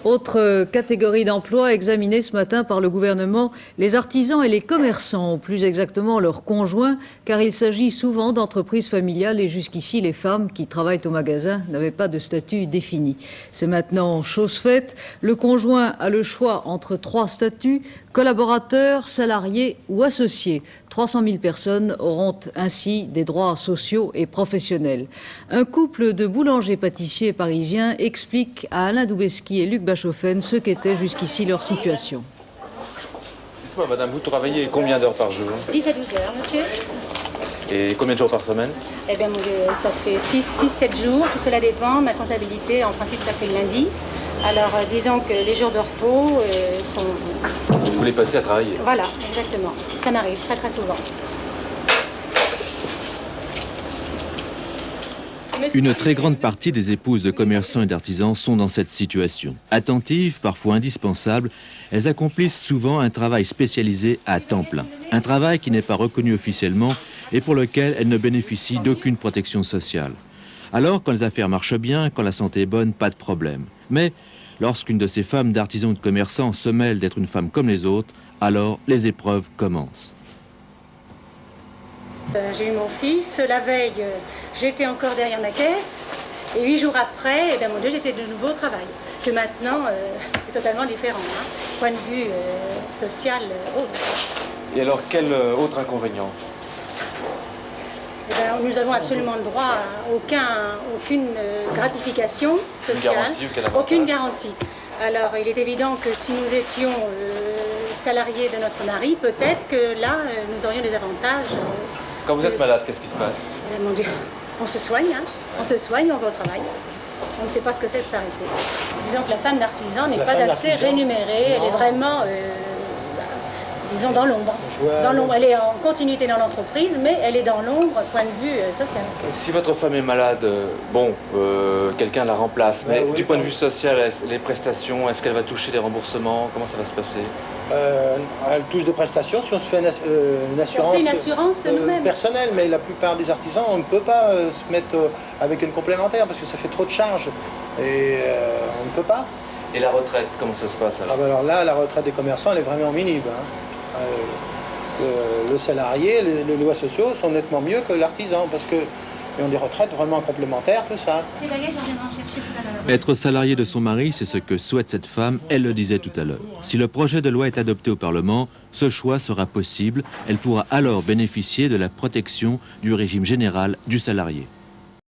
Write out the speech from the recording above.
Autre catégorie d'emploi examinée ce matin par le gouvernement, les artisans et les commerçants, ou plus exactement leurs conjoints, car il s'agit souvent d'entreprises familiales et jusqu'ici les femmes qui travaillent au magasin n'avaient pas de statut défini. C'est maintenant chose faite, le conjoint a le choix entre 3 statuts, collaborateur, salarié ou associé. 300 000 personnes auront ainsi des droits sociaux et professionnels. Un couple de boulangers-pâtissiers parisiens explique à Alain Doubeski et Luc Bachofen ce qu'était jusqu'ici leur situation. Dites-moi, madame, vous travaillez combien d'heures par jour? 10 à 12 heures, monsieur. Et combien de jours par semaine? Eh bien, ça fait 6-7 jours. Tout cela dépend. Ma comptabilité, en principe, ça fait le lundi. Alors, disons que les jours de repos sont... Vous les passez à travailler? Voilà, exactement. Ça m'arrive très très souvent. Une très grande partie des épouses de commerçants et d'artisans sont dans cette situation. Attentives, parfois indispensables, elles accomplissent souvent un travail spécialisé à temps plein. Un travail qui n'est pas reconnu officiellement et pour lequel elles ne bénéficient d'aucune protection sociale. Alors, quand les affaires marchent bien, quand la santé est bonne, pas de problème. Mais lorsqu'une de ces femmes d'artisans ou de commerçants se mêle d'être une femme comme les autres, alors les épreuves commencent. J'ai eu mon fils, la veille, j'étais encore derrière ma caisse, et 8 jours après, mon Dieu, j'étais de nouveau au travail. Que maintenant, c'est totalement différent, hein. Point de vue social, autre. Et alors, quel autre inconvénient? Nous avons absolument le droit à aucune gratification sociale, aucune garantie. Alors, il est évident que si nous étions salariés de notre mari, peut-être que là, nous aurions des avantages. Quand vous êtes malade, qu'est-ce qui se passe? Mon Dieu, on se soigne, hein. On se soigne, on va au travail. On ne sait pas ce que c'est de s'arrêter. Disons que la femme d'artisan n'est pas assez rémunérée, elle est vraiment, disons, dans l'ombre. Elle est en continuité dans l'entreprise, mais elle est dans l'ombre, point de vue social. Si votre femme est malade, quelqu'un la remplace, mais du point de vue social, les prestations, est-ce qu'elle va toucher des remboursements? Comment ça va se passer? Elle touche des prestations si on se fait une assurance, personnelle, mais la plupart des artisans, on ne peut pas se mettre avec une complémentaire parce que ça fait trop de charges et on ne peut pas. Et la retraite, comment ça se passe alors? Alors là, la retraite des commerçants, elle est vraiment minime, hein. Le salarié, les lois sociaux sont nettement mieux que l'artisan parce que ils ont des retraites vraiment complémentaires, tout ça. Être salarié de son mari, c'est ce que souhaite cette femme, elle le disait tout à l'heure. Si le projet de loi est adopté au Parlement, ce choix sera possible. Elle pourra alors bénéficier de la protection du régime général du salarié.